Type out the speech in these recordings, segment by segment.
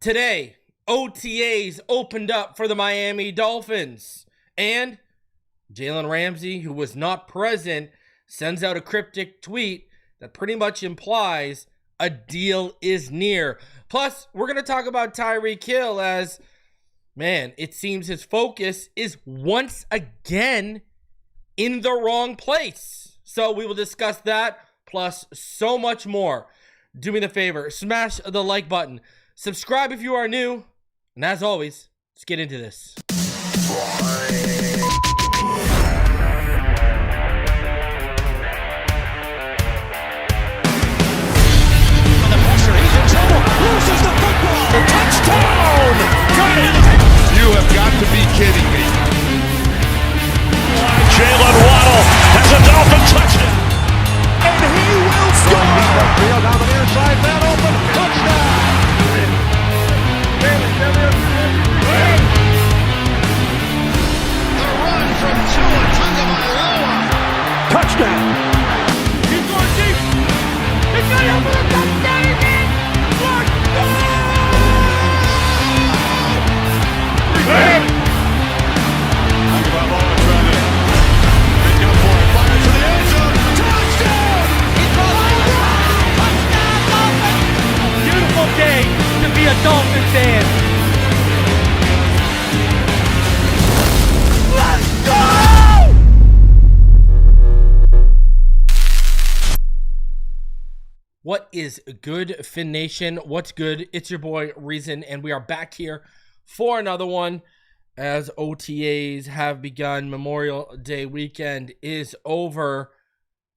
Today, OTAs opened up for the Miami Dolphins. And Jalen Ramsey, who was not present, sends out a cryptic tweet that pretty much implies a deal is near. Plus, we're going to talk about Tyreek Hill as, man, it seems his focus is once again in the wrong place. So we will discuss that, plus so much more. Do me the favor, smash the like button. Subscribe if you are new. And as always, let's get into this. Loses the football. Touchdown! Got it! You have got to be kidding me. Jalen Waddle has a Dolphin touchdown. And he will score! Field down the near side, man open. Touchdown! The run from Tua Tagovailoa. Touchdown! He's going deep. It's going over the touchdown again. Beautiful day to be a Dolphin fan. Let's go! What is good, Fin Nation? What's good? It's your boy Reason, and we are back here for another one as OTAs have begun. Memorial Day weekend is over,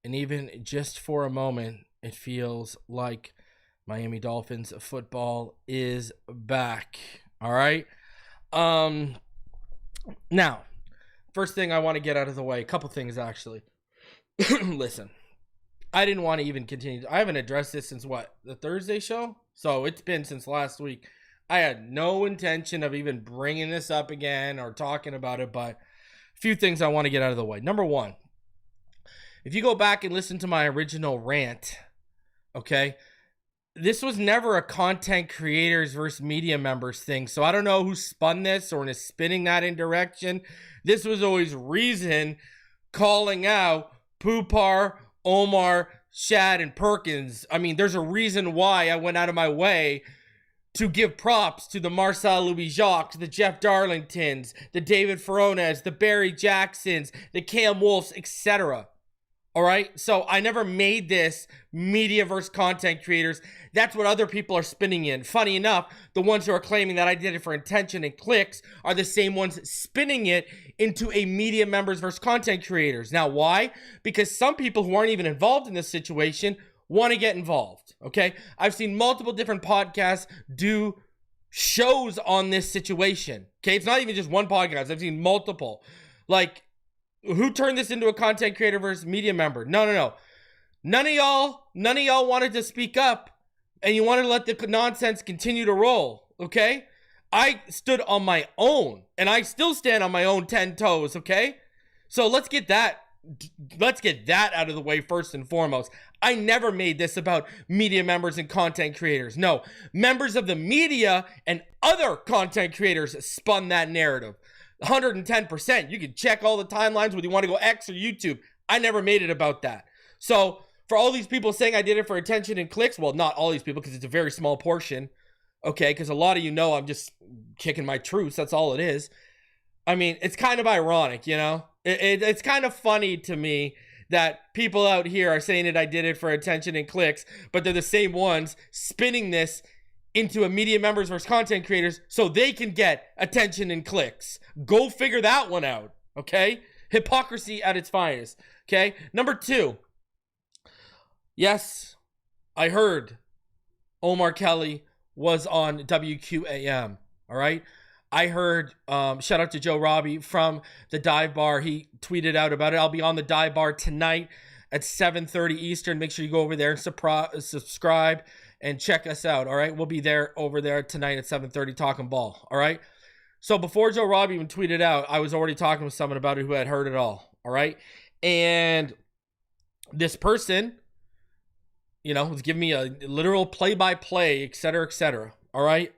and even just for a moment, it feels like Miami Dolphins football is back. All right. Now, first thing I want to get out of the way, a couple things actually. Listen. I didn't want to even continue. I haven't addressed this since what? The Thursday show? So it's been since last week. I had no intention of even bringing this up again or talking about it, but a few things I want to get out of the way. Number one, if you go back and listen to my original rant, okay, this was never a content creators versus media members thing. So I don't know who spun this or is spinning that in direction. This was always Reason calling out Poopar, Omar, Shad, and Perkins. I mean, there's a reason why I went out of my way to give props to the Marcel Louis-Jacques, the Jeff Darlingtons, the David Furones, the Barry Jacksons, the Cam Wolfs, etc. All right? So I never made this media versus content creators. That's what other people are spinning in. Funny enough, the ones who are claiming that I did it for attention and clicks are the same ones spinning it into a media members versus content creators. Now, why? Because some people who aren't even involved in this situation want to get involved, okay? I've seen multiple different podcasts do shows on this situation, okay? It's not even just one podcast. I've seen multiple. Like, who turned this into a content creator versus media member? No. None of y'all wanted to speak up, and you wanted to let the nonsense continue to roll, okay? I stood on my own, and I still stand on my own 10 toes, okay? So let's get that out of the way first and foremost. I never made this about media members and content creators. No, members of the media and other content creators spun that narrative. 110%. You can check all the timelines whether you want to go X or YouTube. I never made it about that. So for all these people saying I did it for attention and clicks, well, not all these people because it's a very small portion, okay? Because a lot of you know I'm just kicking my truths. That's all it is. I mean, it's kind of ironic, you know? It's kind of funny to me that people out here are saying that I did it for attention and clicks, but they're the same ones spinning this into a media members versus content creators so they can get attention and clicks. Go figure that one out, okay? Hypocrisy at its finest, okay? Number two, yes, I heard Omar Kelly was on WQAM, all right? I heard, shout out to Joe Robbie from the Dive Bar. He tweeted out about it. I'll be on the Dive Bar tonight at 7:30 Eastern. Make sure you go over there and subscribe and check us out, all right? We'll be there over there tonight at 7:30 talking ball, all right? So before Joe Robbie even tweeted out, I was already talking with someone about it who had heard it all right? And this person, you know, was giving me a literal play-by-play, et cetera, All right.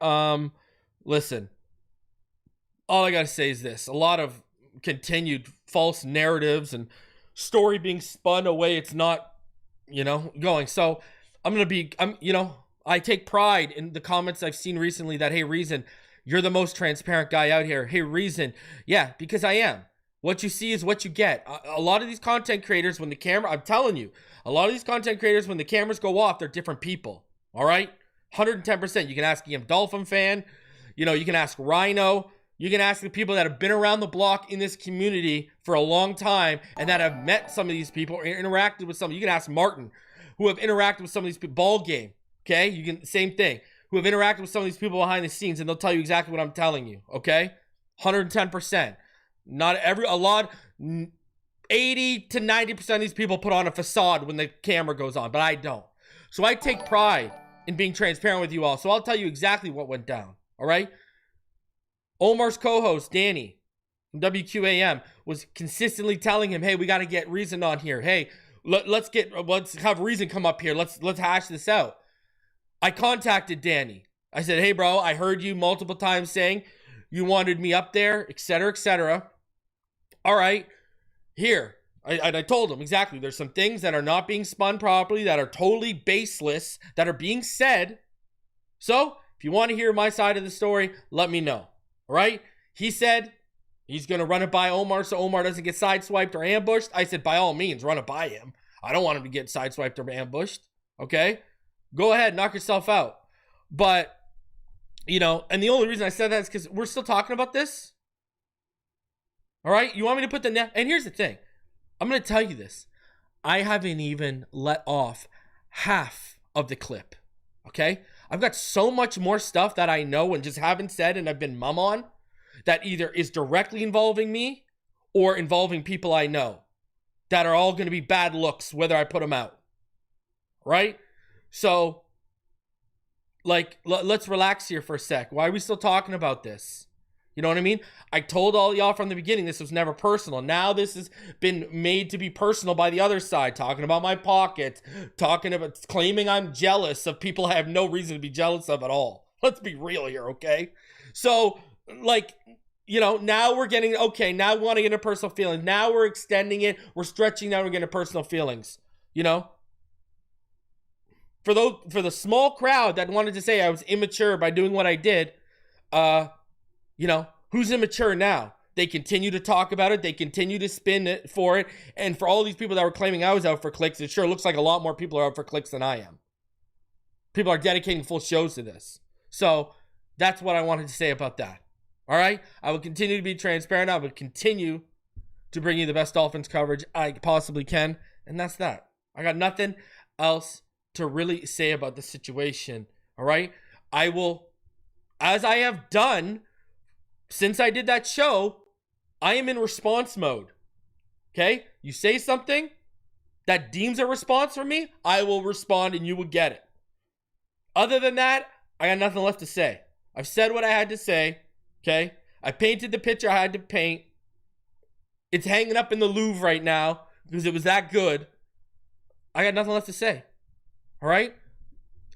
Listen, all I got to say is this. A lot of continued false narratives and story being spun away. It's not, going. So I take pride in the comments I've seen recently that, hey, Reason, you're the most transparent guy out here. Hey, Reason. Yeah, because I am. What you see is what you get. A lot of these content creators, I'm telling you, a lot of these content creators, when the cameras go off, they're different people. All right? 110%. You can ask a Dolphin fan. You can ask Rhino. You can ask the people that have been around the block in this community for a long time and that have met some of these people or interacted with some. You can ask Martin, who have interacted with some of these people. Ball game. Okay? Same thing. Who have interacted with some of these people behind the scenes, and they'll tell you exactly what I'm telling you. Okay? 110%. Not a lot, 80 to 90% of these people put on a facade when the camera goes on, but I don't. So I take pride in being transparent with you all. So I'll tell you exactly what went down. All right. Omar's co-host, Danny from WQAM, was consistently telling him, hey, we got to get Reason on here. Hey, let's have Reason come up here. Let's hash this out. I contacted Danny. I said, hey, bro, I heard you multiple times saying you wanted me up there, etc., etc. All right, here. I told him exactly. There's some things that are not being spun properly, that are totally baseless, that are being said. So if you want to hear my side of the story, let me know. All right? He said he's going to run it by Omar so Omar doesn't get sideswiped or ambushed. I said, by all means, run it by him. I don't want him to get sideswiped or ambushed. Okay? Go ahead, knock yourself out. But, and the only reason I said that is because we're still talking about this. All right? You want me to put and here's the thing. I'm going to tell you this. I haven't even let off half of the clip. Okay? I've got so much more stuff that I know and just haven't said and I've been mum on that either is directly involving me or involving people I know that are all going to be bad looks whether I put them out. Right? So, let's relax here for a sec. Why are we still talking about this? You know what I mean? I told all y'all from the beginning this was never personal. Now this has been made to be personal by the other side, talking about my pockets, claiming I'm jealous of people I have no reason to be jealous of at all. Let's be real here, okay? So, now we're getting, now we want to get into personal feelings. Now we're extending it. We're stretching, now we're getting into personal feelings, For the small crowd that wanted to say I was immature by doing what I did, who's immature now? They continue to talk about it. They continue to spin it for it. And for all these people that were claiming I was out for clicks, it sure looks like a lot more people are out for clicks than I am. People are dedicating full shows to this. So that's what I wanted to say about that. All right? I will continue to be transparent. I will continue to bring you the best Dolphins coverage I possibly can. And that's that. I got nothing else to really say about the situation. All right? I will, as I have done since I did that show, I am in response mode. Okay? You say something that deems a response from me, I will respond and you will get it. Other than that, I got nothing left to say. I've said what I had to say. Okay? I painted the picture I had to paint. It's hanging up in the Louvre right now because it was that good. I got nothing left to say. All right?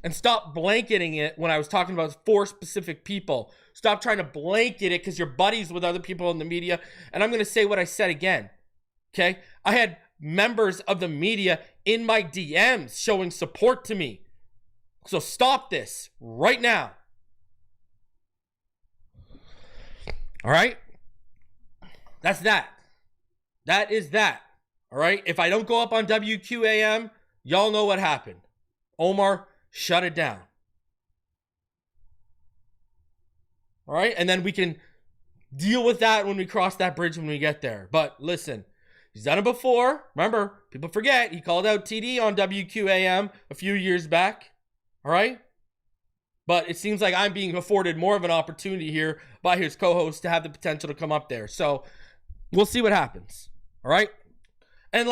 And stop blanketing it when I was talking about 4 specific people. Stop trying to blanket it because you're buddies with other people in the media. And I'm going to say what I said again. Okay? I had members of the media in my DMs showing support to me. So stop this right now. All right? That's that. That is that. All right? If I don't go up on WQAM, y'all know what happened. Omar shut it down. All right? And then we can deal with that when we cross that bridge when we get there. But listen, he's done it before. Remember, people forget, he called out TD on WQAM a few years back. All right? But it seems like I'm being afforded more of an opportunity here by his co-host to have the potential to come up there. So we'll see what happens. All right? And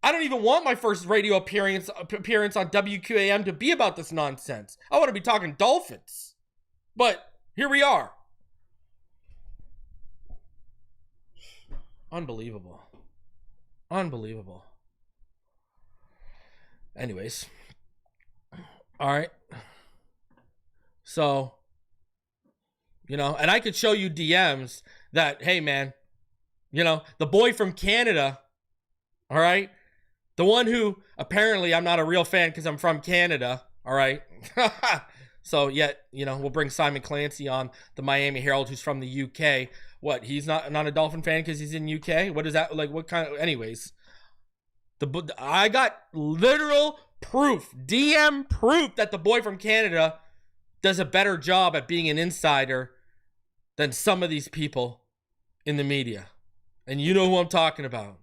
I don't even want my first radio appearance on WQAM to be about this nonsense. I want to be talking Dolphins. But here we are. Unbelievable. Unbelievable. Anyways. All right. So, you know, and I could show you DMs that, hey, man, you know, the boy from Canada, all right, the one who apparently I'm not a real fan because I'm from Canada, all right. So yet, you know, we'll bring Simon Clancy on the Miami Herald, who's from the UK. What, he's not a Dolphin fan because he's in UK? What is that, like, what kind of, anyways. I got literal proof, DM proof, that the boy from Canada does a better job at being an insider than some of these people in the media. And you know who I'm talking about.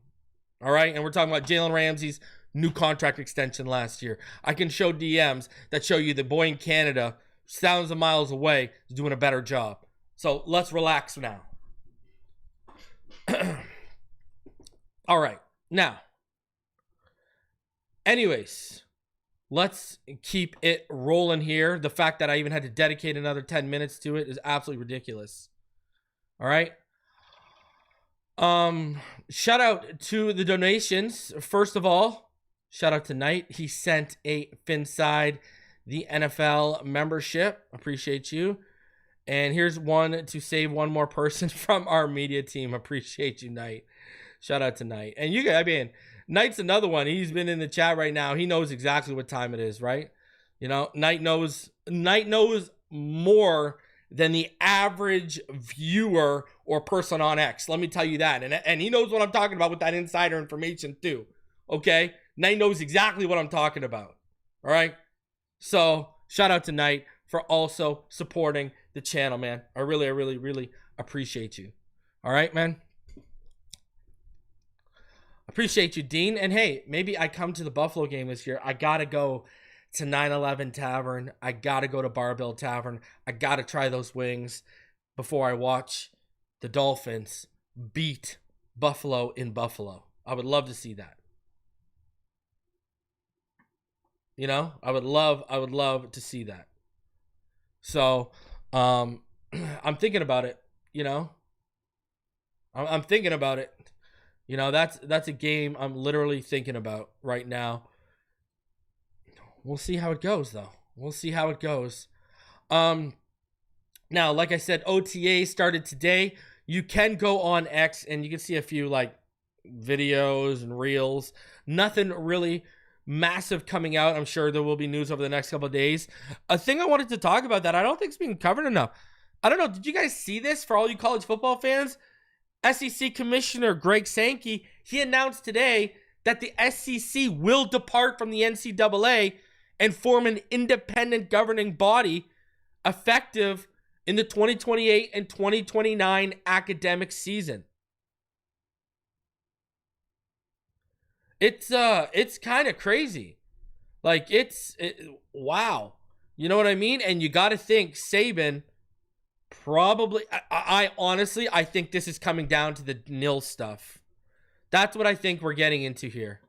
All right? And we're talking about Jalen Ramsey's new contract extension last year. I can show DMs that show you the boy in Canada, thousands of miles away, is doing a better job. So let's relax now. All right. Now, anyways, let's keep it rolling here. The fact that I even had to dedicate another 10 minutes to it is absolutely ridiculous. All right. Shout out to the donations. First of all, shout out to Knight. He sent a Phinside The NFL membership. Appreciate you. And here's one to save one more person from our media team. Appreciate you, Knight. Shout out to Knight. And you guys, I mean, Knight's another one. He's been in the chat right now. He knows exactly what time it is, right? You know, Knight knows more than the average viewer or person on X. Let me tell you that. And he knows what I'm talking about with that insider information too. Okay? Knight knows exactly what I'm talking about. All right? So, shout out to Knight for also supporting the channel, man. I really appreciate you. All right, man? Appreciate you, Dean. And hey, maybe I come to the Buffalo game this year. I got to go to 9/11 Tavern. I got to go to Barbell Tavern. I got to try those wings before I watch the Dolphins beat Buffalo in Buffalo. I would love to see that. You know, I would love to see that. So, I'm thinking about it, you know. I'm thinking about it. You know, that's a game I'm literally thinking about right now. We'll see how it goes, though. We'll see how it goes. Now, like I said, OTA started today. You can go on X and you can see a few like videos and reels. Nothing really massive coming out. I'm sure there will be news over the next couple of days. A thing I wanted to talk about that I don't think is being covered enough. I don't know. Did you guys see this? For all you college football fans, SEC Commissioner Greg Sankey, he announced today that the SEC will depart from the NCAA and form an independent governing body effective in the 2028 and 2029 academic season. It's kind of crazy. Like, wow. You know what I mean? And you got to think Saban probably, I honestly, I think this is coming down to the nil stuff. That's what I think we're getting into here.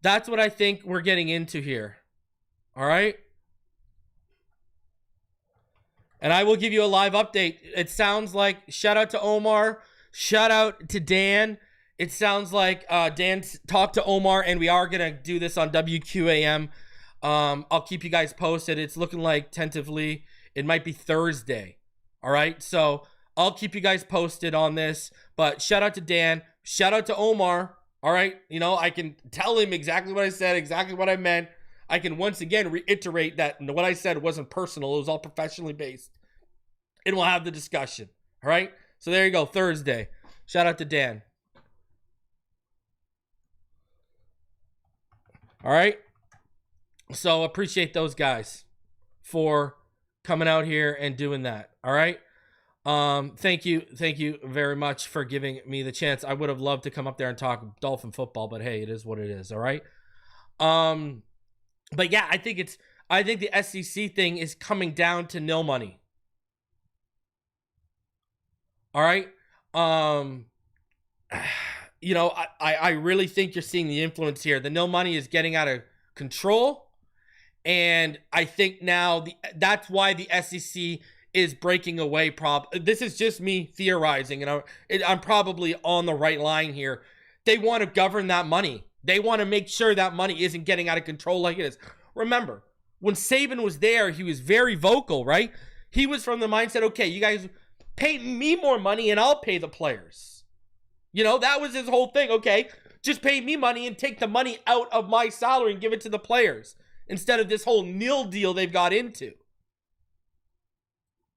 That's what I think we're getting into here. All right? And I will give you a live update. It sounds like, shout out to Omar, shout out to Dan. It sounds like Dan talked to Omar, and we are going to do this on WQAM. I'll keep you guys posted. It's looking like tentatively it might be Thursday. All right? So I'll keep you guys posted on this. But shout out to Dan. Shout out to Omar. All right? You know, I can tell him exactly what I said, exactly what I meant. I can once again reiterate that what I said wasn't personal. It was all professionally based. And we'll have the discussion. All right? So there you go. Thursday. Shout out to Dan. All right? So appreciate those guys for coming out here and doing that. All right? Thank you very much for giving me the chance. I would have loved to come up there and talk Dolphin football, but hey, it is what it is. All right? But yeah, I think the SEC thing is coming down to nil money. All right? You know, I really think you're seeing the influence here. The nil money is getting out of control. And I think now that's why the SEC is breaking away. This is just me theorizing, and I'm probably on the right line here. They want to govern that money. They want to make sure that money isn't getting out of control like it is. Remember, when Saban was there, he was very vocal, right? He was from the mindset, okay, you guys pay me more money and I'll pay the players. That was his whole thing. Okay, just pay me money and take the money out of my salary and give it to the players instead of this whole nil deal they've got into.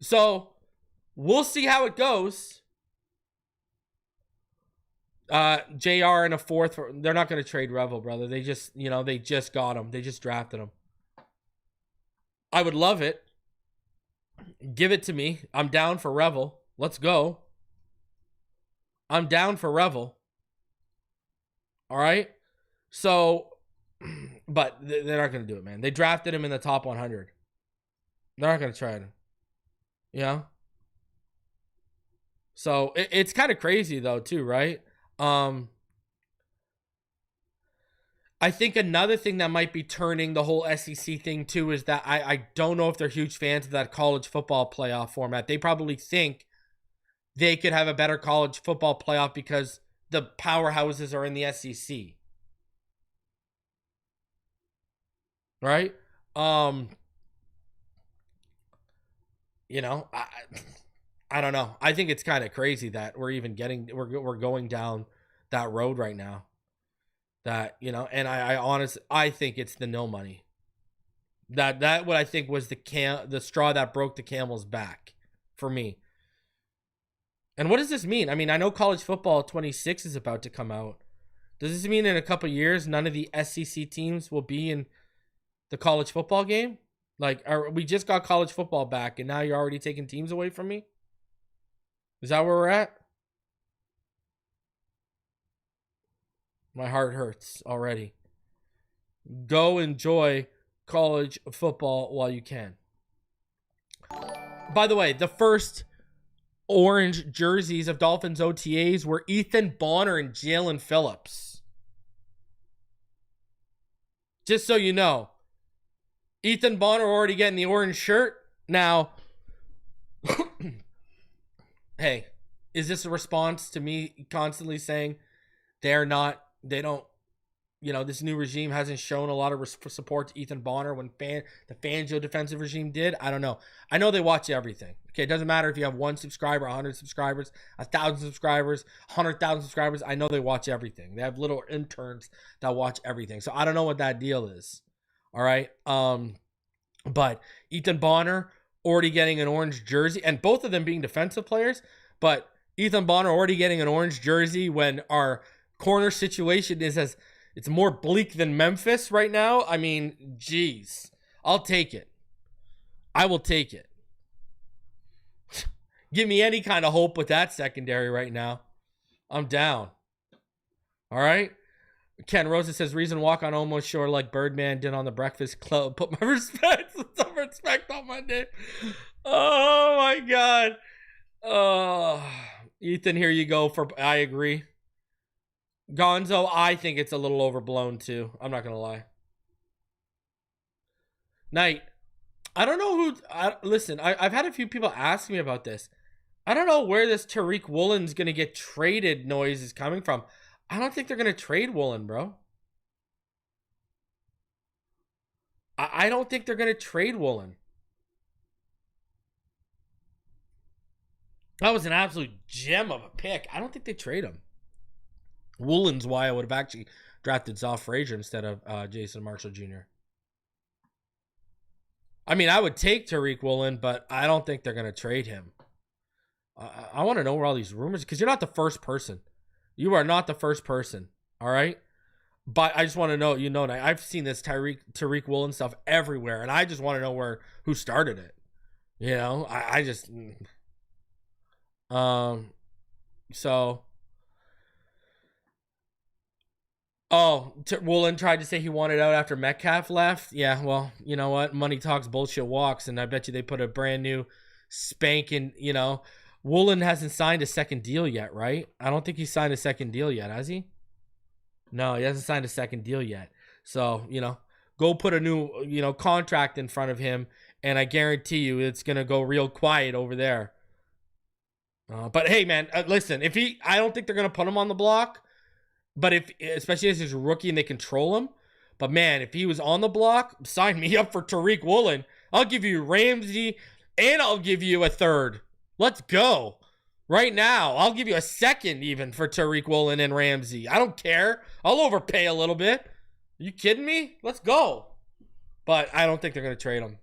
So we'll see how it goes. JR in a fourth. They're not going to trade Revel, brother. They just got him. They just drafted him. I would love it. Give it to me. I'm down for Revel. Let's go. I'm down for Revel. All right. So, but they're not going to do it, man. They drafted him in the top 100. They're not going to try him. So it's kind of crazy though, too, right? I think another thing that might be turning the whole SEC thing too is that I don't know if they're huge fans of that college football playoff format. They probably think they could have a better college football playoff because the powerhouses are in the SEC. Right? I don't know. I think it's kind of crazy that we're going down that road right now. That, and I honestly, I think it's the no money. That what I think was the straw that broke the camel's back for me. And what does this mean? I mean, I know college football 26 is about to come out. Does this mean in a couple years none of the SEC teams will be in the college football game? Like, we just got college football back and now you're already taking teams away from me? Is that where we're at? My heart hurts already. Go enjoy college football while you can. By the way, the first orange jerseys of Dolphins OTAs were Ethan Bonner and Jalen Phillips. Just so you know. Ethan Bonner already getting the orange shirt. Now, hey, is this a response to me constantly saying this new regime hasn't shown a lot of support to Ethan Bonner when the Fangio defensive regime did? I don't know. I know they watch everything. Okay, it doesn't matter if you have 1 subscriber, 100 subscribers, 1,000 subscribers, 100,000 subscribers. I know they watch everything. They have little interns that watch everything. So I don't know what that deal is. All right. But Ethan Bonner already getting an orange jersey, and both of them being defensive players, but Ethan Bonner already getting an orange jersey when our corner situation it's more bleak than Memphis right now. I mean, geez, I'll take it. I will take it. Give me any kind of hope with that secondary right now. I'm down. All right. Ken Rosa says, reason walk on almost shore like Birdman did on the Breakfast Club. Put some respect on my name. Oh my God. Ethan, here you go I agree. Gonzo, I think it's a little overblown too. I'm not going to lie. Knight, I don't know listen, I've had a few people ask me about this. I don't know where this Tyreek Woolen's going to get traded noise is coming from. I don't think they're going to trade Woolen, bro. I don't think they're going to trade Woolen. That was an absolute gem of a pick. I don't think they trade him. Woolen's why I would have actually drafted Zoff Frazier instead of Jason Marshall Jr. I mean, I would take Tyreek Woolen, but I don't think they're going to trade him. I want to know where all these rumors, because you're not the first person. You are not the first person, all right? But I just want to know, I've seen this Tyreek Woolen stuff everywhere, and I just want to know who started it. I just... So... Oh, Woolen tried to say he wanted out after Metcalf left. Yeah, well, you know what? Money talks, bullshit walks, and I bet you they put a brand new spanking, Woolen hasn't signed a second deal yet, right? I don't think he signed a second deal yet, has he? No, he hasn't signed a second deal yet. So, go put a new, contract in front of him, and I guarantee you it's going to go real quiet over there. But hey, man, listen, I don't think they're going to put him on the block. But especially as he's a rookie and they control him. But man, if he was on the block, sign me up for Tyreek Woolen. I'll give you Ramsey, And I'll give you a third. Let's go. Right now, I'll give you a second even for Tyreek Woolen and Ramsey. I don't care. I'll overpay a little bit. Are you kidding me? Let's go. But I don't think they're going to trade him.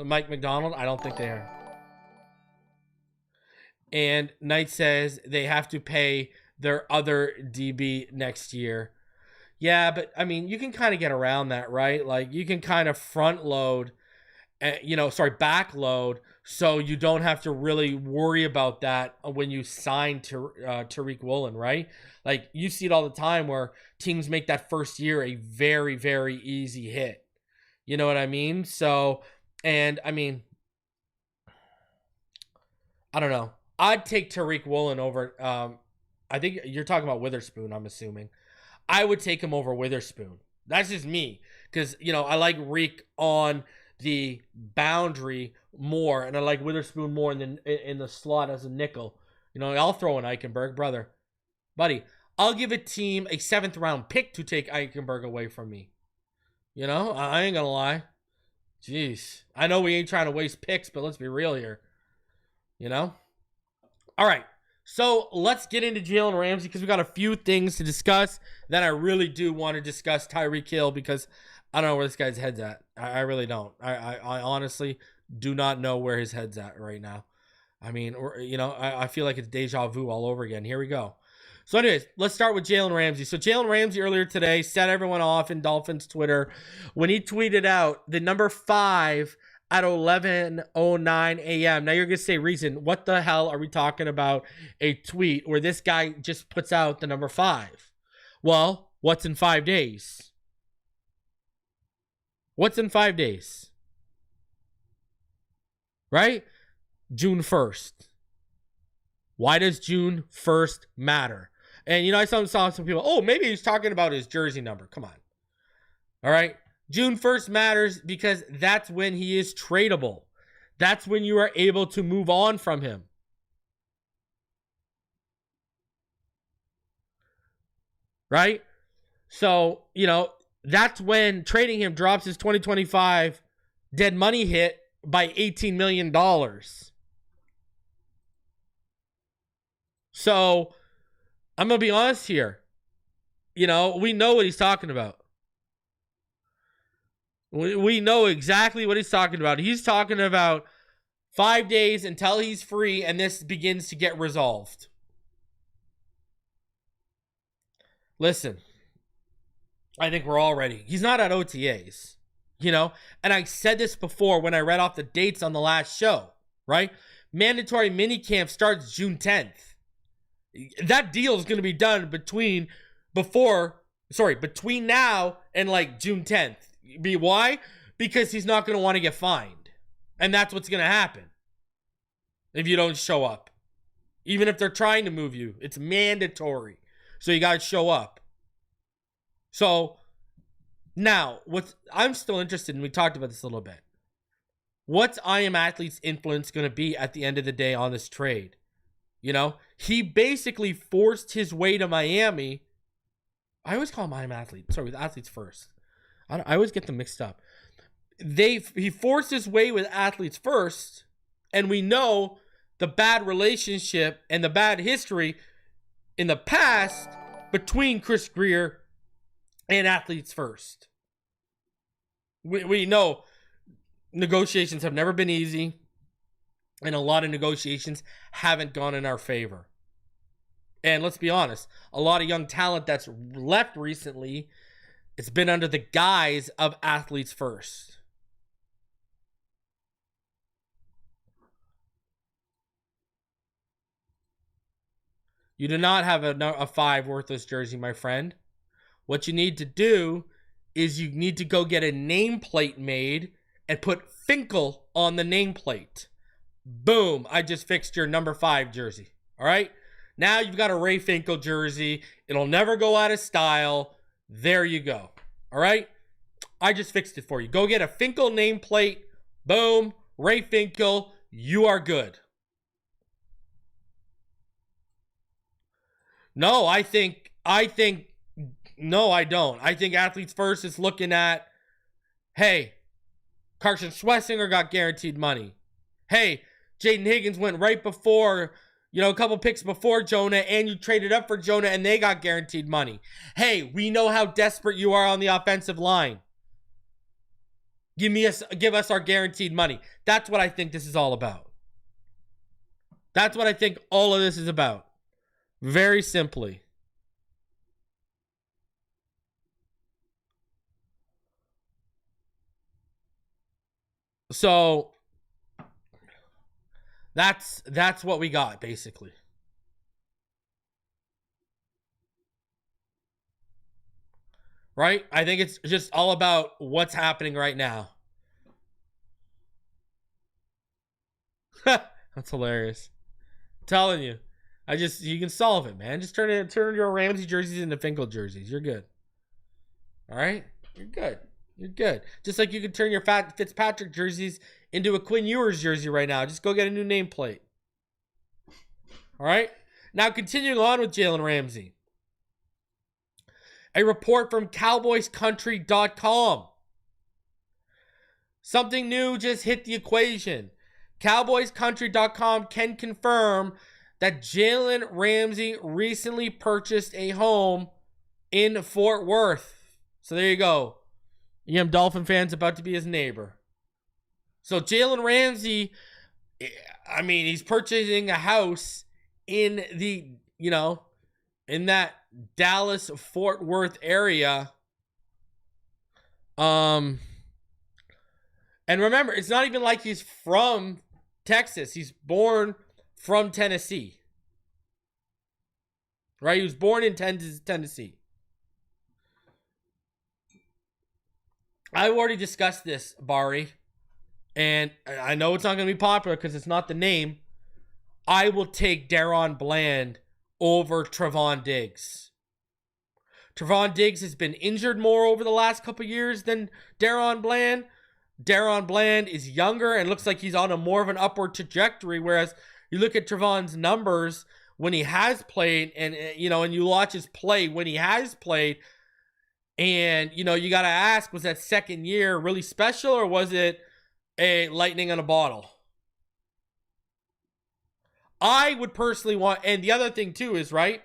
Mike McDonald, I don't think they are. And Knight says they have to pay their other DB next year. Yeah, but I mean, you can kind of get around that, right? Like you can kind of backload, so you don't have to really worry about that when you sign to Tyreek Woolen, right? Like you see it all the time where teams make that first year a very, very easy hit. You know what I mean? So, and I mean, I don't know. I'd take Tyreek Woolen over. I think you're talking about Witherspoon, I'm assuming. I would take him over Witherspoon. That's just me. Because, I like Reek on the boundary more, and I like Witherspoon more in the slot as a nickel. I'll throw in Eichenberg, brother. Buddy, I'll give a team a 7th round pick to take Eichenberg away from me. I ain't gonna lie. Jeez. I know we ain't trying to waste picks, but let's be real here. All right. So let's get into Jalen Ramsey because we got a few things to discuss. Then I really do want to discuss Tyreek Hill because I don't know where this guy's head's at. I really don't. I honestly do not know where his head's at right now. I mean, I feel like it's deja vu all over again. Here we go. So anyways, let's start with Jalen Ramsey. So Jalen Ramsey earlier today set everyone off in Dolphins Twitter when he tweeted out the number 5 at 11:09 a.m. Now you're going to say, Reason, what the hell are we talking about a tweet where this guy just puts out the number 5? Well, what's in 5 days? What's in 5 days? Right? June 1st. Why does June 1st matter? And, I saw some people, maybe he's talking about his jersey number. Come on. All right. June 1st matters because that's when he is tradable. That's when you are able to move on from him. Right? So, that's when trading him drops his 2025 dead money hit by $18 million. So, I'm going to be honest here. We know what he's talking about. We know exactly what he's talking about. He's talking about 5 days until he's free, and this begins to get resolved. Listen, I think we're all ready. He's not at OTAs, and I said this before when I read off the dates on the last show, right? Mandatory minicamp starts June 10th. That deal is going to be done between now and like June 10th. Why? Because he's not going to want to get fined. And that's what's going to happen if you don't show up. Even if they're trying to move you, it's mandatory. So you got to show up. So now, I'm still interested, and we talked about this a little bit. What's I Am Athlete's influence going to be at the end of the day on this trade? He basically forced his way to Miami. I always call him I Am Athlete. Sorry, with Athletes First. I always get them mixed up. He forced his way with Athletes First, and we know the bad relationship and the bad history in the past between Chris Grier and Athletes First. We know negotiations have never been easy, and a lot of negotiations haven't gone in our favor. And let's be honest, a lot of young talent that's left recently, it's been under the guise of Athletes First. You do not have a 5 worthless jersey, my friend. What you need to do is you need to go get a nameplate made and put Finkel on the nameplate. Boom, I just fixed your number 5 jersey. All right? Now you've got a Ray Finkel jersey. It'll never go out of style. There you go. All right? I just fixed it for you. Go get a Finkel nameplate. Boom. Ray Finkel. You are good. No, I don't. I think Athletes First is looking at, hey, Carson Schlesinger got guaranteed money. Hey, Jaden Higgins went right before, a couple picks before Jonah, and you traded up for Jonah, and they got guaranteed money. Hey, we know how desperate you are on the offensive line. Give us our guaranteed money. That's what I think this is all about. That's what I think all of this is about. Very simply. So that's what we got, basically. Right? I think it's just all about what's happening right now. That's hilarious. I'm telling you. You can solve it, man. Just turn your Ramsey jerseys into Finkel jerseys. You're good. All right? You're good. You're good. Just like you can turn your Fitzpatrick jerseys into a Quinn Ewers jersey right now. Just go get a new nameplate. All right? Now, continuing on with Jalen Ramsey. A report from CowboysCountry.com. Something new just hit the equation. CowboysCountry.com can confirm that Jalen Ramsey recently purchased a home in Fort Worth. So there you go. Dolphin fans about to be his neighbor. So Jalen Ramsey, he's purchasing a house in the, in that Dallas-Fort Worth area. And remember, it's not even like he's from Texas. He's born from Tennessee. Right? He was born in Tennessee. I've already discussed this, Bari, and I know it's not going to be popular because it's not the name. I will take Deron Bland over Trevon Diggs. Trevon Diggs has been injured more over the last couple years than Deron Bland. Deron Bland is younger and looks like he's on a more of an upward trajectory, whereas you look at Trevon's numbers when he has played and you watch his play when he has played. And, you got to ask, was that second year really special or was it a lightning in a bottle? I would personally want, and the other thing too is, right,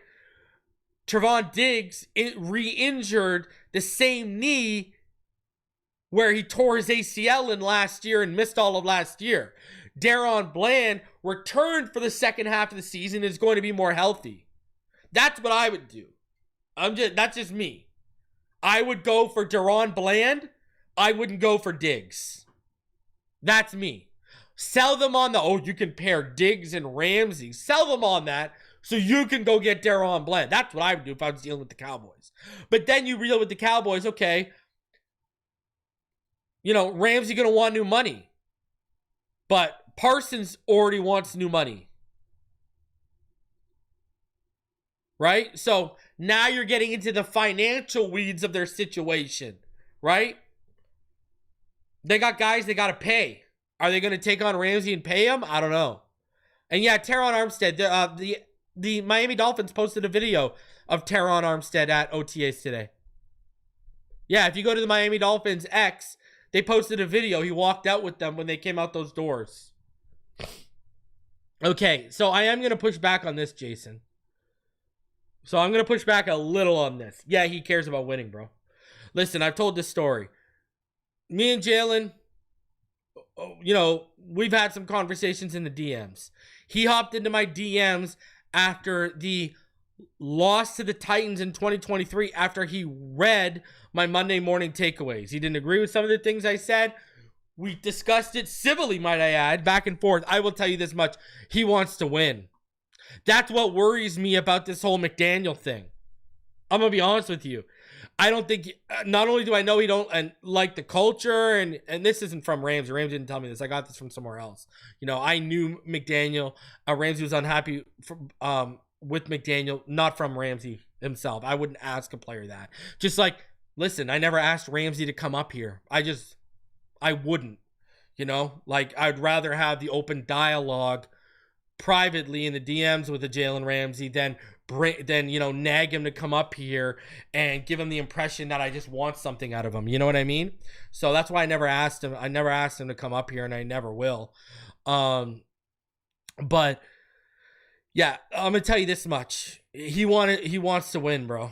Trevon Diggs re-injured the same knee where he tore his ACL in last year and missed all of last year. Deron Bland returned for the second half of the season, is going to be more healthy. That's what I would do. That's just me. I would go for Deron Bland. I wouldn't go for Diggs. That's me. Sell them on you can pair Diggs and Ramsey. Sell them on that so you can go get Deron Bland. That's what I would do if I was dealing with the Cowboys. But then you deal with the Cowboys, okay. Ramsey going to want new money. But Parsons already wants new money. Right? So now you're getting into the financial weeds of their situation, right? They got guys they got to pay. Are they going to take on Ramsey and pay him? I don't know. And yeah, Teron Armstead, the Miami Dolphins posted a video of Teron Armstead at OTAs today. Yeah, if you go to the Miami Dolphins X, they posted a video. He walked out with them when they came out those doors. Okay, so I am going to push back on this, Jason. So I'm going to push back a little on this. Yeah, he cares about winning, bro. Listen, I've told this story. Me and Jalen, we've had some conversations in the DMs. He hopped into my DMs after the loss to the Titans in 2023 after he read my Monday morning takeaways. He didn't agree with some of the things I said. We discussed it civilly, might I add, back and forth. I will tell you this much. He wants to win. That's what worries me about this whole McDaniel thing. I'm going to be honest with you. I don't think, not only do I know he don't like the culture, and this isn't from Ramsey. Ramsey didn't tell me this. I got this from somewhere else. I knew McDaniel. Ramsey was unhappy with McDaniel, not from Ramsey himself. I wouldn't ask a player that. Just like, listen, I never asked Ramsey to come up here. I wouldn't. I'd rather have the open dialogue privately in the DMs with a Jalen Ramsey than nag him to come up here and give him the impression that I just want something out of him. You know what I mean? So that's why I never asked him. I never asked him to come up here, and I never will. But yeah, I'm gonna tell you this much: he wants to win, bro.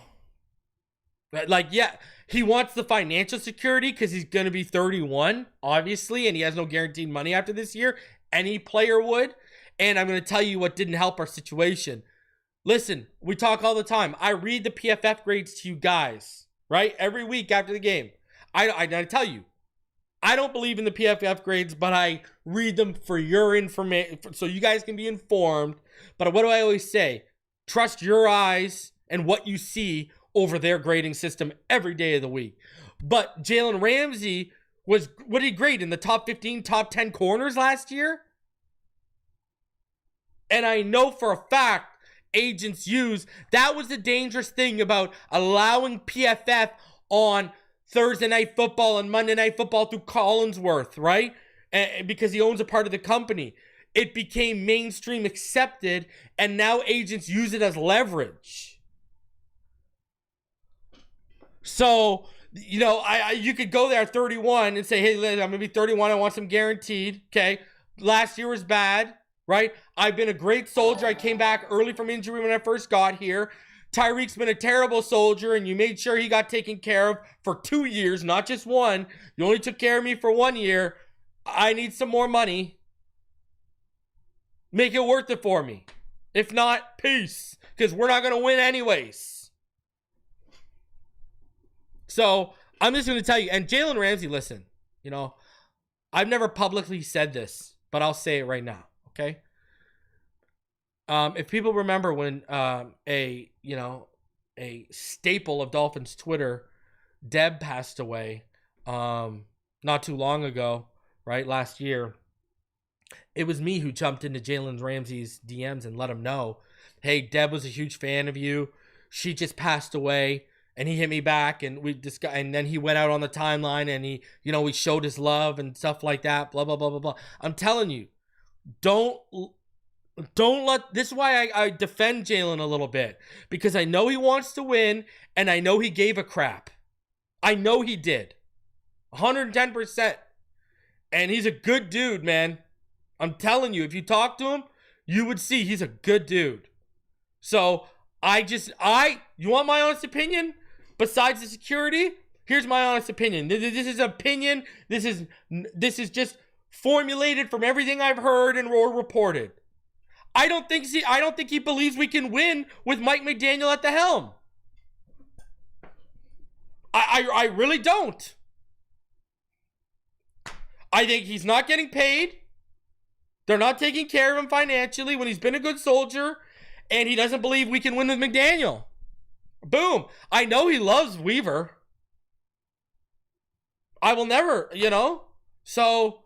Like, yeah, he wants the financial security because he's gonna be 31, obviously, and he has no guaranteed money after this year. Any player would. And I'm gonna tell you what didn't help our situation. Listen, we talk all the time. I read the PFF grades to you guys, right? Every week after the game. I tell you, I don't believe in the PFF grades, but I read them for your information, so you guys can be informed. But what do I always say? Trust your eyes and what you see over their grading system every day of the week. But Jalen Ramsey what did he grade in the top 15, top 10 corners last year? And I know for a fact agents that was the dangerous thing about allowing PFF on Thursday Night Football and Monday Night Football through Collinsworth, right? And because he owns a part of the company. It became mainstream accepted, and now agents use it as leverage. So, you could go there at 31 and say, hey, I'm going to be 31. I want some guaranteed. Okay. Last year was bad, right? I've been a great soldier. I came back early from injury when I first got here. Tyreek's been a terrible soldier, and you made sure he got taken care of for 2 years, not just one. You only took care of me for 1 year. I need some more money. Make it worth it for me. If not, peace. Because we're not going to win anyways. So, I'm just going to tell you. And Jalen Ramsey, listen. I've never publicly said this, but I'll say it right now. Okay? If people remember when a staple of Dolphins Twitter, Deb, passed away not too long ago, right? Last year. It was me who jumped into Jalen Ramsey's DMs and let him know, hey, Deb was a huge fan of you. She just passed away. And he hit me back, and and then he went out on the timeline, and we showed his love and stuff like that, blah, blah, blah, blah, blah. I'm telling you, don't let, this is why I defend Jalen a little bit, because I know he wants to win, and I know he gave a crap. I know he did. 110%. And he's a good dude, man. I'm telling you, if you talk to him, you would see he's a good dude. So, you want my honest opinion? Besides the security, here's my honest opinion. This is opinion. This is just formulated from everything I've heard and or reported. I don't think he believes we can win with Mike McDaniel at the helm. I really don't. I think he's not getting paid. They're not taking care of him financially when he's been a good soldier, and he doesn't believe we can win with McDaniel. Boom. I know he loves Weaver. I will never, So,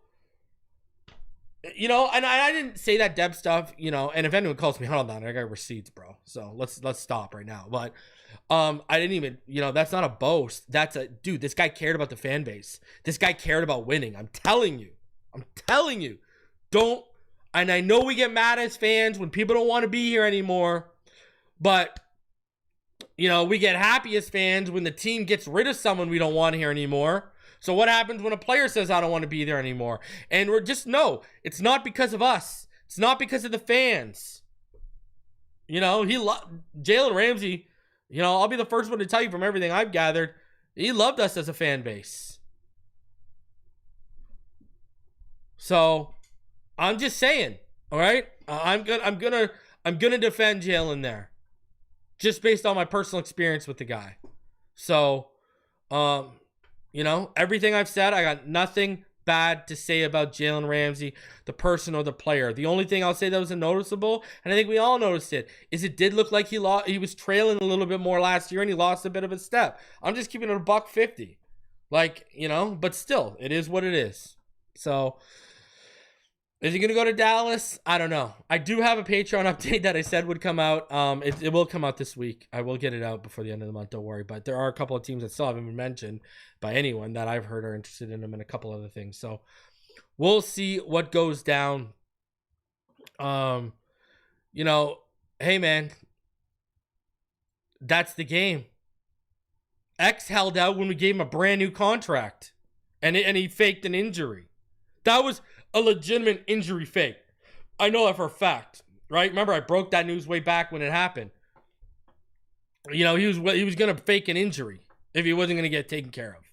and I didn't say that Deb stuff, and if anyone calls me out on that, I got receipts, bro. So let's stop right now. But I didn't even, that's not a boast. Dude, this guy cared about the fan base. This guy cared about winning. I'm telling you. And I know we get mad as fans when people don't want to be here anymore, but we get happy as fans when the team gets rid of someone we don't want here anymore. So what happens when a player says, I don't want to be there anymore? And we're just, no, it's not because of us. It's not because of the fans. Jalen Ramsey, I'll be the first one to tell you from everything I've gathered, he loved us as a fan base. So I'm just saying, all right? I'm gonna defend Jalen there. Just based on my personal experience with the guy. So, everything I've said, I got nothing bad to say about Jalen Ramsey, the person or the player. The only thing I'll say that was noticeable, and I think we all noticed it, is it did look like he was trailing a little bit more last year, and he lost a bit of a step. I'm just keeping it $150. But still, it is what it is. So, is he going to go to Dallas? I don't know. I do have a Patreon update that I said would come out. It will come out this week. I will get it out before the end of the month. Don't worry. But there are a couple of teams that still haven't been mentioned by anyone that I've heard are interested in them and a couple other things. So we'll see what goes down. Hey, man. That's the game. X held out when we gave him a brand new contract. And he faked an injury. That was... a legitimate injury fake. I know that for a fact, right? Remember, I broke that news way back when it happened. You know, he was going to fake an injury if he wasn't going to get taken care of.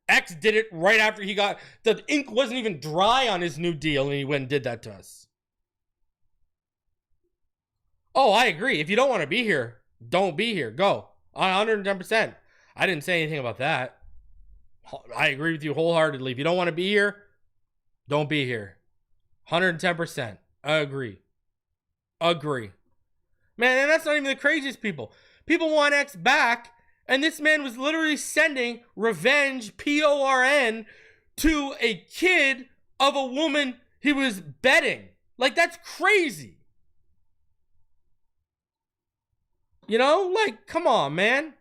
X did it right after the ink wasn't even dry on his new deal, and he went and did that to us. Oh, I agree. If you don't want to be here, don't be here. Go. 110%. I didn't say anything about that. I agree with you wholeheartedly. If you don't want to be here, don't be here. 110%. I agree. Man, and that's not even the craziest people. People want X back, and this man was literally sending revenge, PORN, to a kid of a woman he was betting. Like, that's crazy. You know, like, come on, man.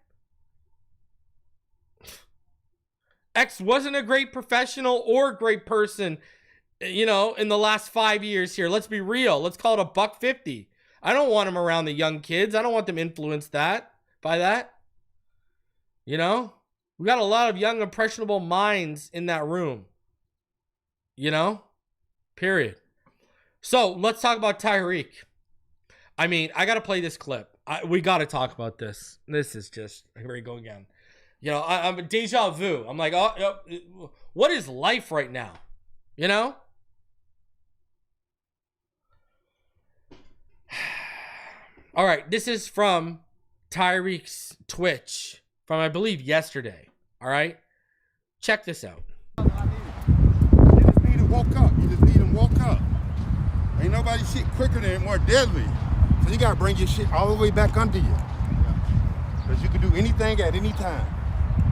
X wasn't a great professional or great person, you know, in the last 5 years here. Let's be real. Let's call it $150. I don't want him around the young kids. I don't want them influenced by that. You know, we got a lot of young, impressionable minds in that room. You know, period. So let's talk about Tyreek. I mean, I got to play this clip. We got to talk about this. This is just, here we go again. You know, I'm a deja vu. I'm like, oh, what is life right now? You know? All right, this is from Tyreek's Twitch from, I believe, yesterday. All right? Check this out. You just need to walk up. You just need to walk up. Ain't nobody shit quicker than more deadly. So you got to bring your shit all the way back under you. Because you can do anything at any time.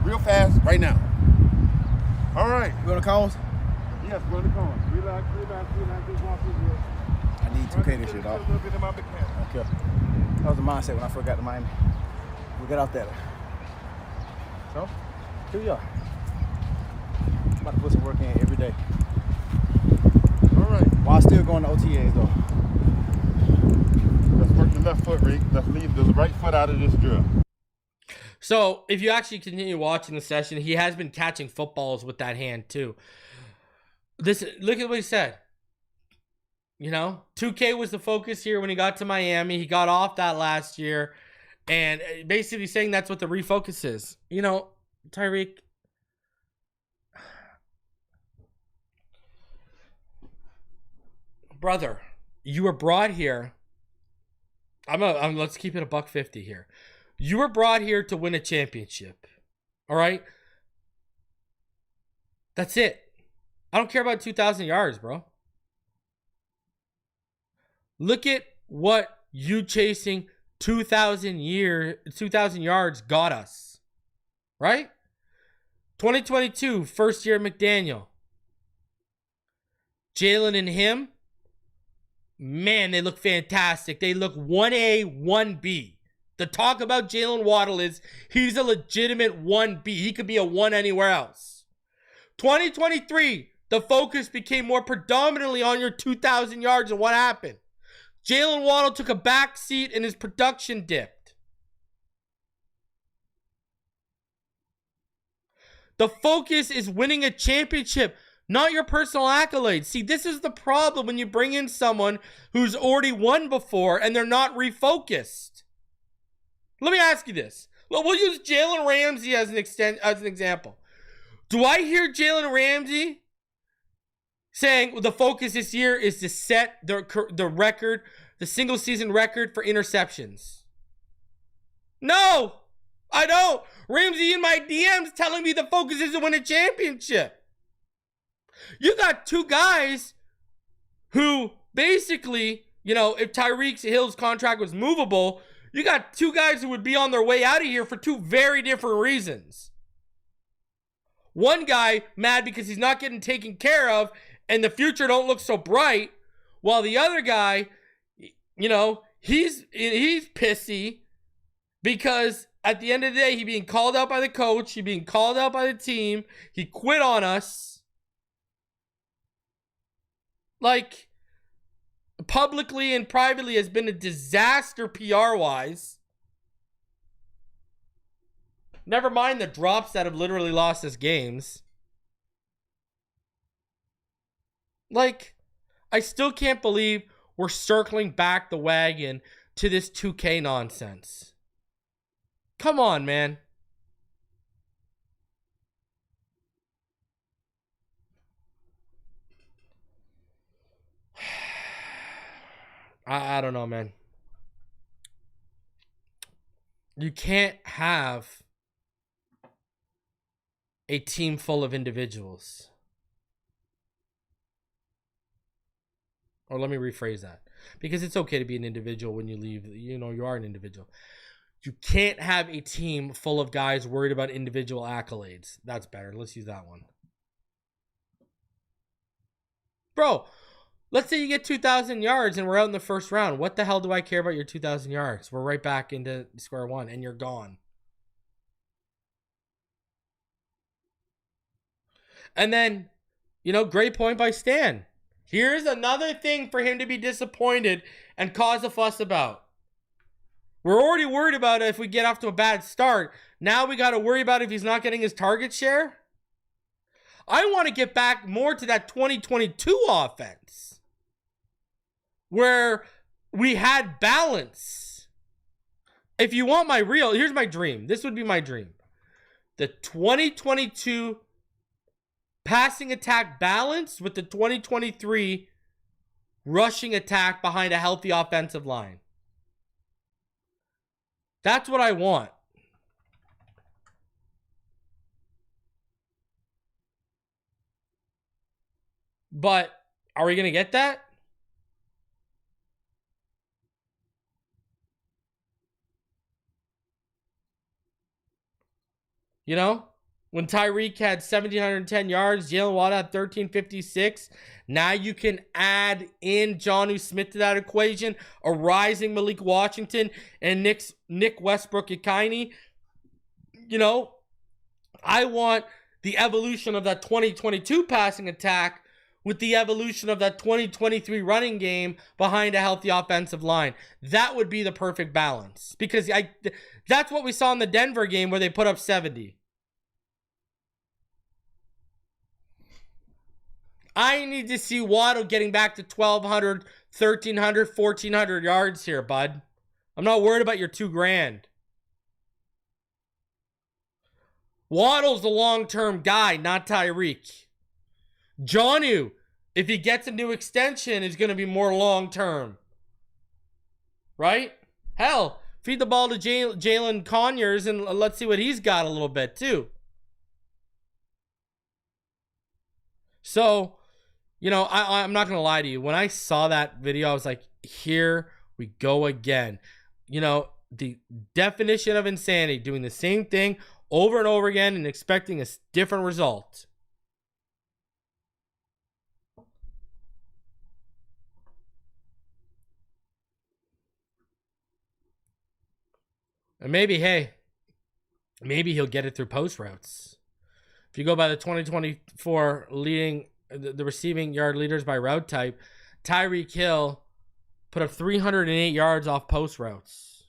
Real fast, right now. All right. You on the cones? Yes, we're on the cones. Relax. Just walk through here. I need 2K this shit, dog. Okay. That was the mindset when I first got to Miami. We got out there. So, here we are. I'm about to put some work in every day. All right. While still going to OTAs, though. Let's work the left foot, Rick. Let's leave the right foot out of this drill. So, if you actually continue watching the session, he has been catching footballs with that hand, too. Look at what he said. You know, 2K was the focus here when he got to Miami. He got off that last year. And basically saying that's what the refocus is. You know, Tyreek. Brother, you were brought here. Let's keep it $150 here. You were brought here to win a championship. All right? That's it. I don't care about 2,000 yards, bro. Look at what you chasing 2,000 yards got us. Right? 2022, first year McDaniel. Jalen and him, man, they look fantastic. They look 1A, 1B. The talk about Jalen Waddle is he's a legitimate 1B. He could be a 1 anywhere else. 2023, the focus became more predominantly on your 2,000 yards, and what happened? Jalen Waddle took a back seat and his production dipped. The focus is winning a championship, not your personal accolades. See, this is the problem when you bring in someone who's already won before and they're not refocused. Let me ask you this. Well, we'll use Jalen Ramsey as an example. Do I hear Jalen Ramsey saying the focus this year is to set the record, the single season record for interceptions? No, I don't. Ramsey in my DMs telling me the focus is to win a championship. You got two guys who basically, you know, if Tyreek Hill's contract was movable, you got two guys who would be on their way out of here for two very different reasons. One guy mad because he's not getting taken care of and the future don't look so bright, while the other guy, you know, he's pissy because at the end of the day, he being called out by the coach, he being called out by the team, he quit on us. Like, publicly and privately has been a disaster PR-wise. Never mind the drops that have literally lost us games. Like, I still can't believe we're circling back the wagon to this 2K nonsense. Come on, man. I don't know, man. You can't have a team full of individuals. Or let me rephrase that. Because it's okay to be an individual when you leave. You know, you are an individual. You can't have a team full of guys worried about individual accolades. That's better. Let's use that one. Bro, let's say you get 2,000 yards and we're out in the first round. What the hell do I care about your 2,000 yards? We're right back into square one and you're gone. And then, you know, great point by Stan. Here's another thing for him to be disappointed and cause a fuss about. We're already worried about it if we get off to a bad start. Now we got to worry about if he's not getting his target share. I want to get back more to that 2022 offense where we had balance. If you want my real, here's my dream. This would be my dream. The 2022 passing attack balance with the 2023 rushing attack behind a healthy offensive line. That's what I want. But are we going to get that? You know, when Tyreek had 1,710 yards, Jalen Watt had 1,356. Now you can add in Jonnu Smith to that equation, a rising Malik Washington, and Nick Westbrook-Ikine. You know, I want the evolution of that 2022 passing attack with the evolution of that 2023 running game behind a healthy offensive line. That would be the perfect balance. Because that's what we saw in the Denver game where they put up 70. I need to see Waddle getting back to 1,200, 1,300, 1,400 yards here, bud. I'm not worried about your $2,000. Waddle's the long-term guy, not Tyreek. Jonnu, if he gets a new extension, is going to be more long-term. Right? Hell, feed the ball to Jalen Conyers and let's see what he's got a little bit too. So, you know, I'm not going to lie to you. When I saw that video, I was like, here we go again. You know, the definition of insanity, doing the same thing over and over again and expecting a different result. And maybe, hey, maybe he'll get it through post routes. If you go by the 2024 leading the receiving yard leaders by route type, Tyreek Hill put up 308 yards off post routes.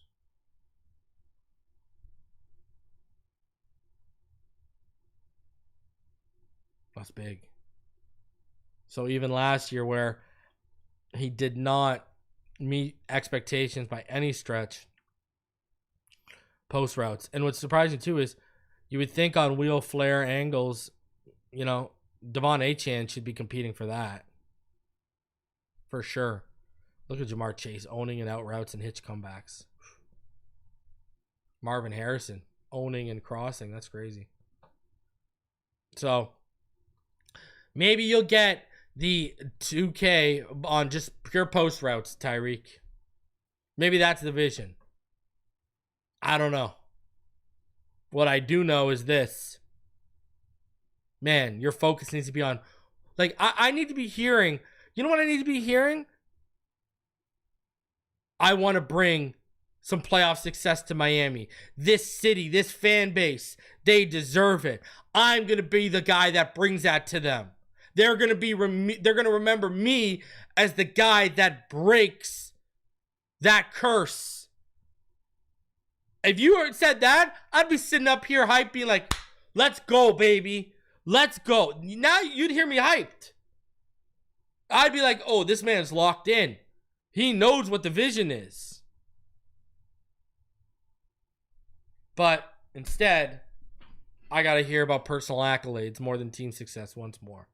That's big. So even last year where he did not meet expectations by any stretch, post routes. And what's surprising too is you would think on wheel flare angles, you know, Devon Achane should be competing for that. For sure. Look at Jamar Chase owning and out routes and hitch comebacks. Marvin Harrison owning and crossing. That's crazy. So maybe you'll get the 2K on just pure post routes, Tyreek. Maybe that's the vision. I don't know. What I do know is this. Man, your focus needs to be on... Like, I need to be hearing... You know what I need to be hearing? I want to bring some playoff success to Miami. This city, this fan base, they deserve it. I'm going to be the guy that brings that to them. They're going to remember me as the guy that breaks that curse. If you had said that, I'd be sitting up here hyped, being like, let's go, baby. Let's go. Now you'd hear me hyped. I'd be like, oh, this man's locked in. He knows what the vision is. But instead, I got to hear about personal accolades more than team success once more.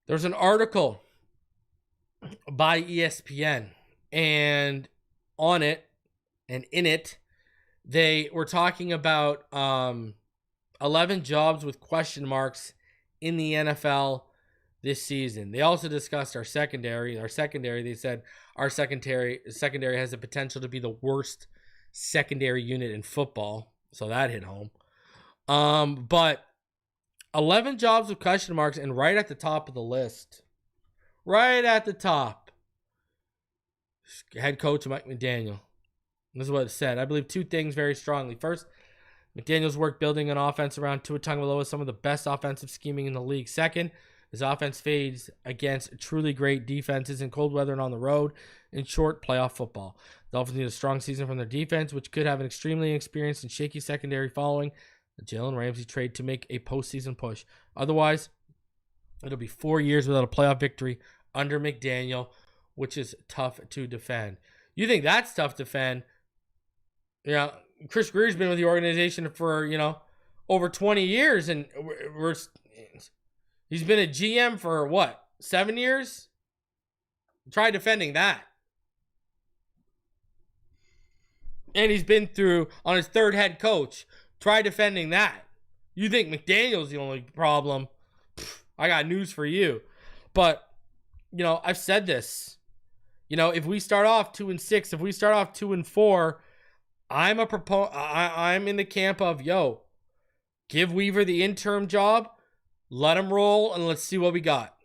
There's an article by ESPN, and on it and in it, they were talking about 11 jobs with question marks in the NFL this season. They also discussed our secondary. They said our secondary has the potential to be the worst secondary unit in football. So that hit home. But 11 jobs with question marks, and right at the top of the list, right at the top, head coach Mike McDaniel. This is what it said. I believe two things very strongly. First, McDaniel's work building an offense around Tua Tagovailoa is some of the best offensive scheming in the league. Second, his offense fades against truly great defenses in cold weather and on the road in short playoff football. The Dolphins need a strong season from their defense, which could have an extremely inexperienced and shaky secondary following the Jalen Ramsey trade to make a postseason push. Otherwise, it'll be 4 years without a playoff victory under McDaniel, which is tough to defend. You think that's tough to defend? Yeah, Chris Greer's been with the organization for, over 20 years, and he's been a GM for what, 7 years? Try defending that. And he's been through on his third head coach. Try defending that. You think McDaniel's the only problem? I got news for you. But, I've said this. If we start off 2-6, if we start off 2-4, I'm in the camp of, give Weaver the interim job, let him roll, and let's see what we got.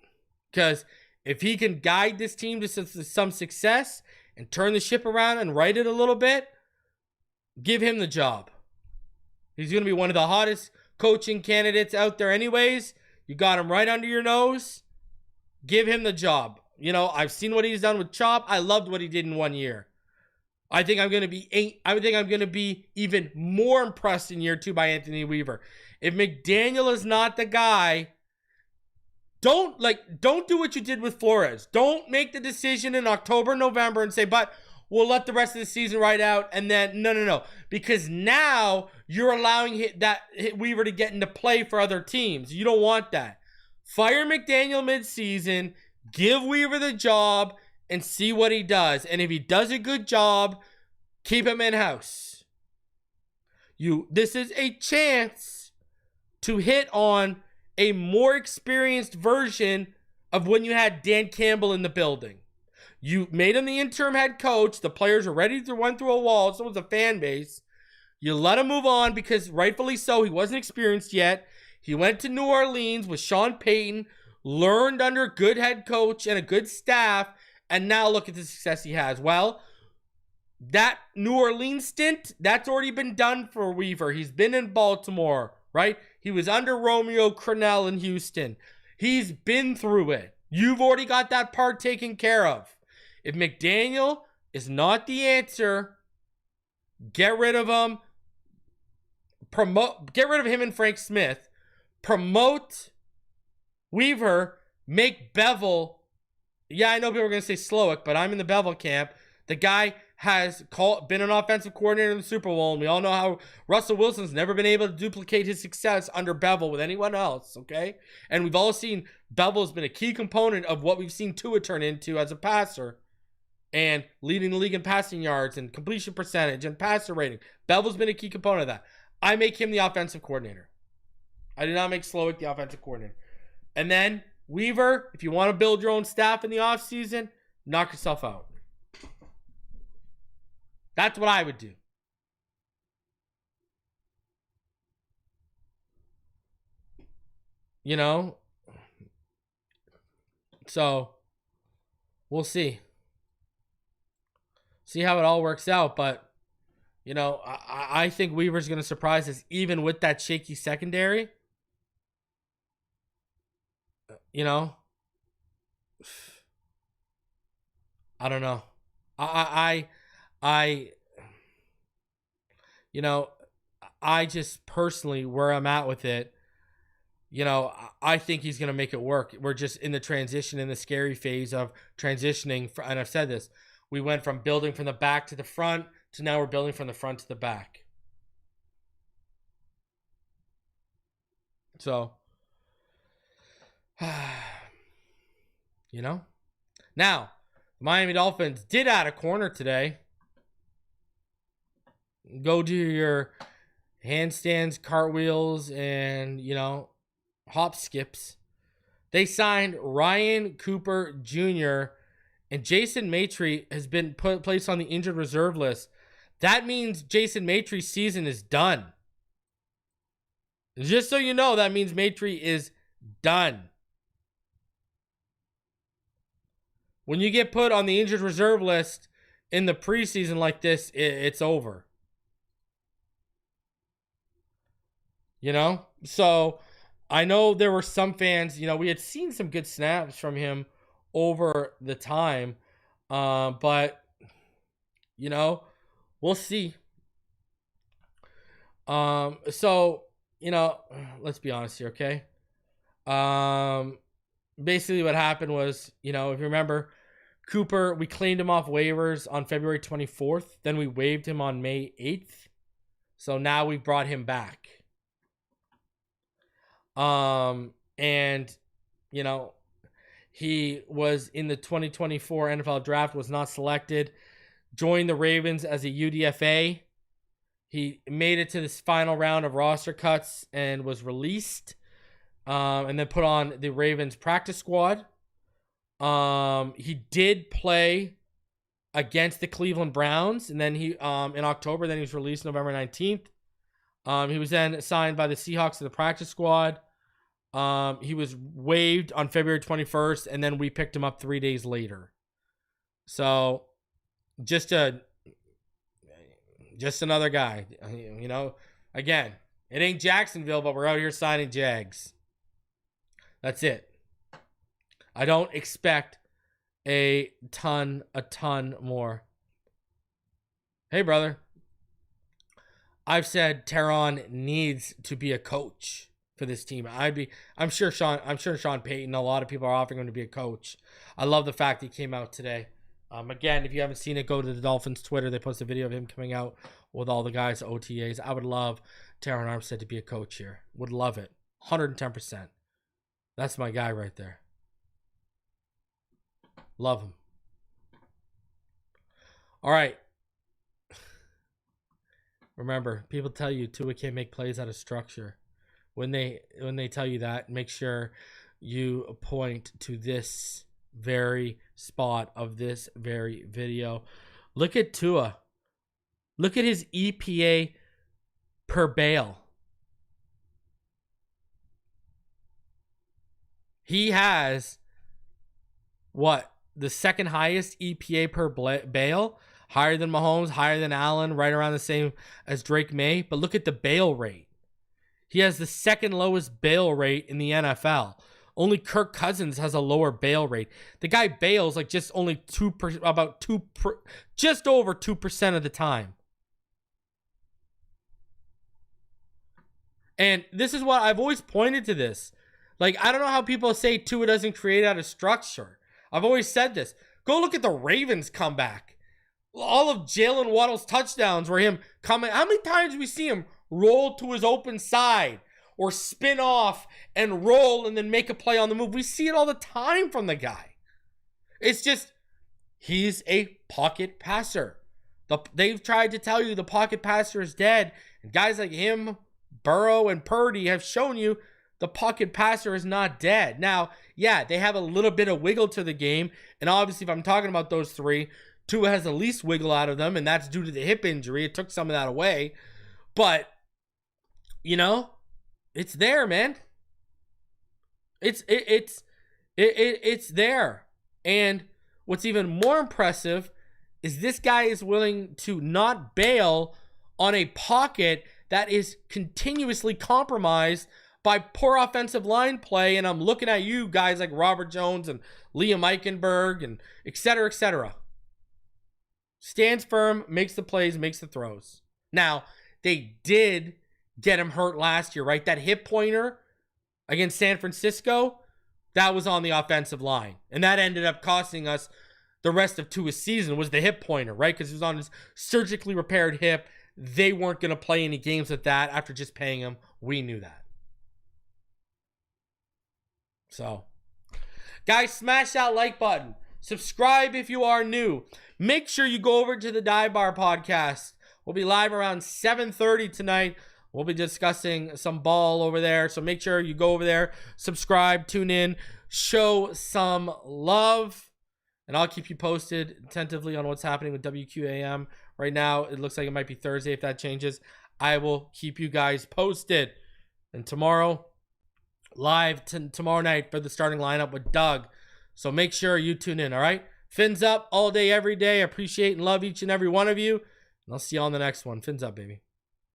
Because if he can guide this team to some success and turn the ship around and right it a little bit, give him the job. He's going to be one of the hottest coaching candidates out there anyways. You got him right under your nose. Give him the job. I've seen what he's done with Chop. I loved what he did in 1 year. I think I'm going to be even more impressed in year 2 by Anthony Weaver. If McDaniel is not the guy, don't do what you did with Flores. Don't make the decision in October, November and say, but we'll let the rest of the season ride out. And then, no. Because now you're allowing Weaver to get into play for other teams. You don't want that. Fire McDaniel midseason, give Weaver the job, and see what he does. And if he does a good job, keep him in-house. This is a chance to hit on a more experienced version of when you had Dan Campbell in the building. You made him the interim head coach. The players were ready to run through a wall. So was the fan base. You let him move on because rightfully so, he wasn't experienced yet. He went to New Orleans with Sean Payton, learned under a good head coach and a good staff, and now look at the success he has. Well, that New Orleans stint, that's already been done for Weaver. He's been in Baltimore, right? He was under Romeo Crennel in Houston. He's been through it. You've already got that part taken care of. If McDaniel is not the answer, get rid of him. Get rid of him and Frank Smith. Promote Weaver. Make Bevel. Yeah, I know people are going to say Slowick, but I'm in the Bevel camp. The guy has been an offensive coordinator in the Super Bowl, and we all know how Russell Wilson's never been able to duplicate his success under Bevel with anyone else, okay? And we've all seen Bevel's been a key component of what we've seen Tua turn into as a passer and leading the league in passing yards and completion percentage and passer rating. Bevel's been a key component of that. I make him the offensive coordinator. I do not make Slowick the offensive coordinator. And then Weaver, if you want to build your own staff in the offseason, knock yourself out. That's what I would do. So we'll see. See how it all works out. But, I think Weaver's going to surprise us even with that shaky secondary. I don't know. I just personally, where I'm at with it, I think he's going to make it work. We're just in the transition, in the scary phase of transitioning. And I've said this. We went from building from the back to the front to now we're building from the front to the back. So, Now, Miami Dolphins did add a corner today. Go do your handstands, cartwheels, and, hop skips. They signed Ryan Cooper Jr. and Jason Maitre has been placed on the injured reserve list. That means Jason Maitre's season is done. Just so you know, that means Maitre is done. When you get put on the injured reserve list in the preseason like this, it's over. So I know there were some fans, we had seen some good snaps from him over the time. But, we'll see. So, let's be honest here, okay? Basically what happened was, if you remember, Cooper, we claimed him off waivers on February 24th. Then we waived him on May 8th. So now we brought him back. And, he was in the 2024 NFL draft, was not selected, joined the Ravens as a UDFA. He made it to this final round of roster cuts and was released, and then put on the Ravens practice squad. He did play against the Cleveland Browns, and then he, in October, then he was released November 19th. He was then signed by the Seahawks to the practice squad. He was waived on February 21st, and then we picked him up 3 days later. So, just another guy. Again, it ain't Jacksonville, but we're out here signing Jags. That's it. I don't expect a ton more. Hey, brother. I've said Teron needs to be a coach for this team. I'm sure Sean Payton, a lot of people are offering him to be a coach. I love the fact he came out today. Again, if you haven't seen it, go to the Dolphins Twitter. They posted a video of him coming out with all the guys at OTAs. I would love Teron Armstead to be a coach here. Would love it. 110%. That's my guy right there. Love him. All right. Remember, people tell you Tua can't make plays out of structure. When they tell you that, make sure you point to this very spot of this very video. Look at Tua. Look at his EPA per bail. He has the second highest EPA per bail, higher than Mahomes, higher than Allen, right around the same as Drake May. But look at the bail rate. He has the second lowest bail rate in the NFL. Only Kirk Cousins has a lower bail rate. The guy bails like just over 2% of the time. And this is what I've always pointed to this. Like, I don't know how people say Tua doesn't create out of structure. I've always said this. Go look at the Ravens comeback. All of Jalen Waddle's touchdowns were him coming. How many times do we see him roll to his open side or spin off and roll and then make a play on the move? We see it all the time from the guy. It's just, he's a pocket passer. They've tried to tell you the pocket passer is dead. And guys like him, Burrow, and Purdy have shown you the pocket passer is not dead. Now, yeah, they have a little bit of wiggle to the game. And obviously, if I'm talking about those three, Tua has the least wiggle out of them, and that's due to the hip injury. It took some of that away. But, it's there, man. It's there. And what's even more impressive is this guy is willing to not bail on a pocket that is continuously compromised by poor offensive line play. And I'm looking at you guys like Robert Jones and Liam Eichenberg and et cetera, et cetera. Stands firm, makes the plays, makes the throws. Now, they did get him hurt last year, right? That hip pointer Against San Francisco, that was on the offensive line. And that ended up costing us the rest of Tua's season, was the hip pointer, right? Because he was on his surgically repaired hip. They weren't going to play any games with that after just paying him. We knew that. So, guys, smash that like button. Subscribe if you are new. Make sure you go over to the Dive Bar podcast. We'll be live around 7:30 tonight. We'll be discussing some ball over there. So make sure you go over there, subscribe, tune in, show some love. And I'll keep you posted attentively on what's happening with WQAM. Right now, it looks like it might be Thursday. If that changes, I will keep you guys posted. And tomorrow, live tomorrow night for the starting lineup with Doug. So make sure you tune in, all right? Fins up all day, every day. I appreciate and love each and every one of you. And I'll see you on the next one. Fins up, baby.